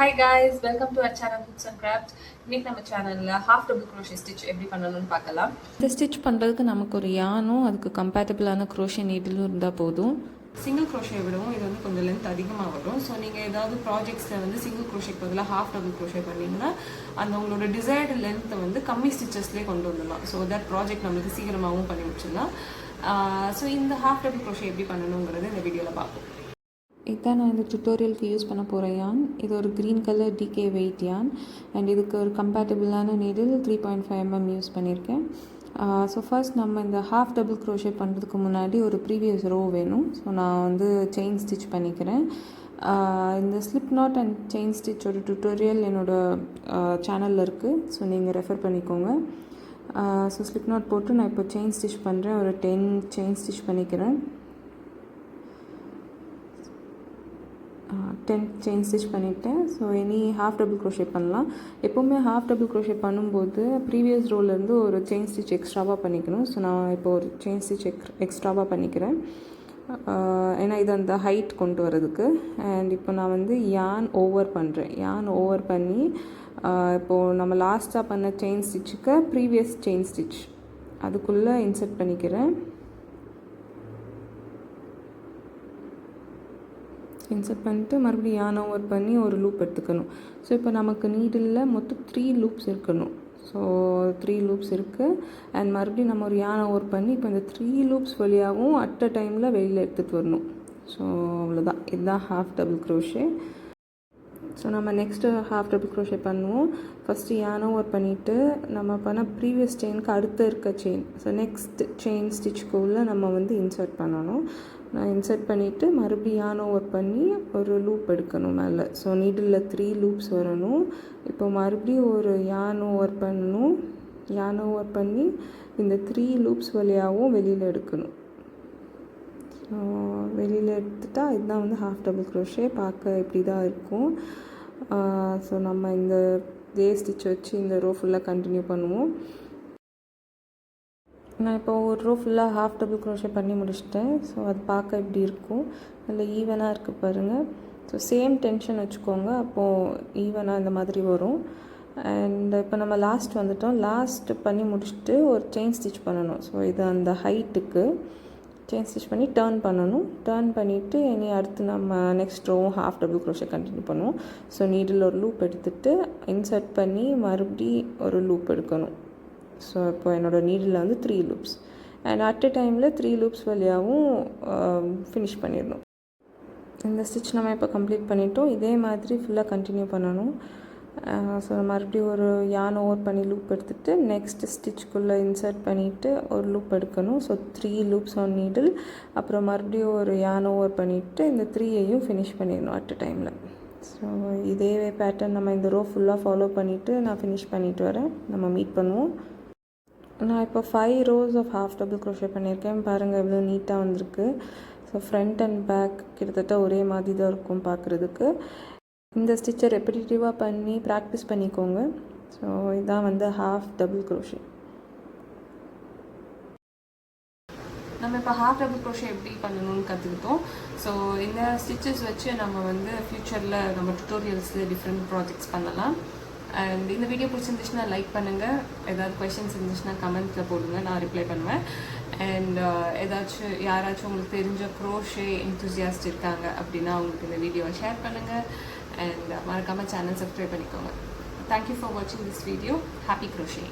Hi guys, welcome to our channel Hooks and Crafts. இன்னைக்கு நம்ம சேனல்ல half double crochet stitch எப்படி பண்ணணும்னு பார்க்கலாம். இந்த ஸ்டிச் பண்ணுறதுக்கு நமக்கு ஒரு யானும் அதுக்கு கம்பேட்டபிளான crochet நீடிலும் இருந்தால் போதும். சிங்கிள் crochet விடவும் இது வந்து கொஞ்சம் லென்த் அதிகமாக வரும். ஸோ நீங்கள் ஏதாவது ப்ராஜெக்ட்ஸில் வந்து சிங்கிள் crochet பதிலாக half double crochet பண்ணிங்கன்னா அந்த உங்களோட டிசைர்டு லென்த்தை வந்து கம்மி ஸ்டிச்சஸ்லேயே கொண்டு வந்துடலாம். ஸோ தட் ப்ராஜெக்ட் நம்மளுக்கு சீக்கிரமாகவும் பண்ணி முடிச்சிடலாம். ஸோ இந்த half double crochet எப்படி பண்ணணுங்கிறது இந்த வீடியோவில் பார்ப்போம். இதுதான் நான் இந்த டுட்டோரியலுக்கு யூஸ் பண்ண போகிற யான். இது ஒரு க்ரீன் கலர் DK வெயிட் யான் அண்ட் இதுக்கு ஒரு கம்பேட்டபிளான நீடில் 3.5 mm யூஸ் பண்ணியிருக்கேன். ஸோ ஃபர்ஸ்ட் நம்ம இந்த ஹாஃப் டபுள் க்ரோஷே பண்ணுறதுக்கு முன்னாடி ஒரு ப்ரீவியஸ் ரோ வேணும். ஸோ நான் வந்து செயின் ஸ்டிச் பண்ணிக்கிறேன். இந்த ஸ்லிப் நாட் அண்ட் செயின் ஸ்டிச்சோட டுட்டோரியல் என்னோடய சேனலில் இருக்குது. ஸோ நீங்கள் ரெஃபர் பண்ணிக்கோங்க. ஸோ ஸ்லிப் நாட் போட்டு நான் இப்போ செயின் ஸ்டிச் பண்ணுறேன். ஒரு 10 செயின் ஸ்டிச் பண்ணிக்கிறேன். 10 செயின் ஸ்டிச் பண்ணிவிட்டேன். ஸோ இனி ஹாஃப் டபுள் க்ரோஷே பண்ணலாம். எப்போவுமே ஹாஃப் டபுள் க்ரோஷே பண்ணும்போது ப்ரீவியஸ் ரோலேருந்து ஒரு செயின் ஸ்டிச் எக்ஸ்ட்ராவாக பண்ணிக்கணும். ஸோ நான் இப்போ ஒரு செயின் ஸ்டிச் எக்ஸ்ட்ராவாக பண்ணிக்கிறேன். ஏன்னா இது அந்த ஹைட் கொண்டு வரதுக்கு. அண்ட் இப்போ நான் வந்து யான் ஓவர் பண்ணுறேன். யான் ஓவர் பண்ணி இப்போது நம்ம லாஸ்ட்டாக பண்ண செயின் ஸ்டிச்சுக்கு ப்ரீவியஸ் செயின் ஸ்டிச் அதுக்குள்ளே இன்சர்ட் பண்ணிக்கிறேன். இன்சர்ட் பண்ணிட்டு மறுபடியும் யான் ஓவர் பண்ணி ஒரு லூப் எடுத்துக்கணும். ஸோ இப்போ நமக்கு நீடில் மொத்தம் 3 லூப்ஸ் இருக்கணும். ஸோ 3 லூப்ஸ் இருக்குது. அண்ட் மறுபடியும் நம்ம ஒரு யான் ஓவர் பண்ணி இப்போ இந்த 3 லூப்ஸ் வழியாகவும் அட் அ டைமில் வெளியில் எடுத்துகிட்டு வரணும். ஸோ அவ்வளோதான். இதுதான் ஹாஃப் டபுள் க்ரோஷே. ஸோ நம்ம நெக்ஸ்ட்டு ஹாஃப் டபுள் க்ரோஷே பண்ணுவோம். ஃபஸ்ட்டு யான் ஓவர் பண்ணிவிட்டு நம்ம பண்ண ப்ரீவியஸ் செயினுக்கு அடுத்து இருக்க செயின், ஸோ நெக்ஸ்ட் செயின் ஸ்டிச்சுக்குள்ளே நம்ம வந்து இன்சர்ட் பண்ணணும். நான் இன்சர்ட் பண்ணிவிட்டு மறுபடியும் யான் ஓவர் பண்ணி ஒரு லூப் எடுக்கணும் மேலே. ஸோ நீடில் 3 லூப்ஸ் வரணும். இப்போ மறுபடியும் ஒரு யான் ஓவர் பண்ணணும். யான் ஓவர் பண்ணி இந்த 3 லூப்ஸ் வழியாகவும் வெளியில் எடுக்கணும். ஸோ வெளியில் எடுத்துட்டா இதுதான் வந்து ஹாஃப் டபுள் க்ரோஷே. பார்க்க இப்படி தான் இருக்கும். ஸோ நம்ம இந்த இதே ஸ்டிச் வச்சு இந்த ரோ ஃபுல்லாக கண்டினியூ பண்ணுவோம். நான் இப்போ ஒரு ரோ ஃபுல்லாக ஹாஃப் டபுள் க்ரோஷே பண்ணி முடிச்சிட்டேன். ஸோ அது பார்க்க இப்படி இருக்கும். நல்ல ஈவனாக இருக்குது பாருங்கள். ஸோ சேம் டென்ஷன் வச்சுக்கோங்க, அப்போது ஈவனாக இந்த மாதிரி வரும். அண்ட் இப்போ நம்ம லாஸ்ட் வந்துட்டோம். லாஸ்ட் பண்ணி முடிச்சுட்டு ஒரு செயின் ஸ்டிச் பண்ணணும். ஸோ இது அந்த ஹைட்டுக்கு செயின் ஸ்டிச் பண்ணி டர்ன் பண்ணணும். டர்ன் பண்ணிவிட்டு இனி அடுத்து நம்ம next row half double crochet continue பண்ணுவோம். ஸோ நீடில் ஒரு லூப் எடுத்துகிட்டு இன்சர்ட் பண்ணி மறுபடி ஒரு லூப் எடுக்கணும். ஸோ இப்போ என்னோடய நீடில் வந்து 3 லூப்ஸ் அண்ட் அட் அ டைமில் 3 லூப்ஸ் வழியாகவும் ஃபினிஷ் பண்ணிடணும். இந்த ஸ்டிச் நம்ம இப்போ கம்ப்ளீட் பண்ணிட்டோம். இதே மாதிரி ஃபுல்லாக கண்டினியூ பண்ணணும். ஸோ மறுபடியும் ஒரு யான் ஓவர் பண்ணி லூப் எடுத்துகிட்டு நெக்ஸ்ட் ஸ்டிச்சுக்குள்ளே இன்சர்ட் பண்ணிவிட்டு ஒரு லூப் எடுக்கணும். So 3 loops on needle. அப்புறம் மறுபடியும் ஒரு யான் ஓவர் பண்ணிவிட்டு இந்த 3ஐயும் ஃபினிஷ் பண்ணிடணும் அட் அ டைமில். ஸோ இதே பேட்டர்ன் நம்ம இந்த ரோ ஃபுல்லாக ஃபாலோ பண்ணிவிட்டு நான் ஃபினிஷ் பண்ணிவிட்டு வரேன். நம்ம மீட் பண்ணுவோம். நான் இப்போ 5 rows of half double crochet பண்ணியிருக்கேன். பாருங்கள் எவ்வளோ நீட்டாக வந்திருக்கு. ஸோ ஃப்ரண்ட் அண்ட் பேக் கிட்டத்தட்ட ஒரே மாதிரி தான் இருக்கும் பார்க்குறதுக்கு. இந்த ஸ்டிச்சை ரெப்பிட்டேட்டிவாக பண்ணி ப்ராக்டிஸ் பண்ணிக்கோங்க. ஸோ இதுதான் வந்து ஹாஃப் டபுள் க்ரோஷே. நம்ம இப்போ ஹாஃப் டபுள் க்ரோஷே எப்படி பண்ணணும்னு கற்றுக்கிட்டோம். ஸோ இந்த ஸ்டிச்சஸ் வச்சு நம்ம வந்து ஃப்யூச்சரில் நம்ம டுட்டோரியல்ஸில் டிஃப்ரெண்ட் ப்ராஜெக்ட்ஸ் பண்ணலாம். அண்ட் இந்த வீடியோ பிடிச்சிருந்துச்சுன்னா லைக் பண்ணுங்கள். ஏதாவது கொஷின்ஸ் இருந்துச்சுன்னா கமெண்ட்டில் போடுங்க, நான் ரிப்ளை பண்ணுவேன். அண்ட் ஏதாச்சும் யாராச்சும் உங்களுக்கு தெரிஞ்ச க்ரோஷே என்தூசியாஸ்ட் இருக்காங்க அப்படின்னா அவங்களுக்கு இந்த வீடியோவை ஷேர் பண்ணுங்கள். அண்ட் மறக்காமல் சேனல் சப்ஸ்கிரைப் பண்ணிக்கோங்க. தேங்க்யூ ஃபார் வாட்சிங் திஸ் வீடியோ. Happy crochet.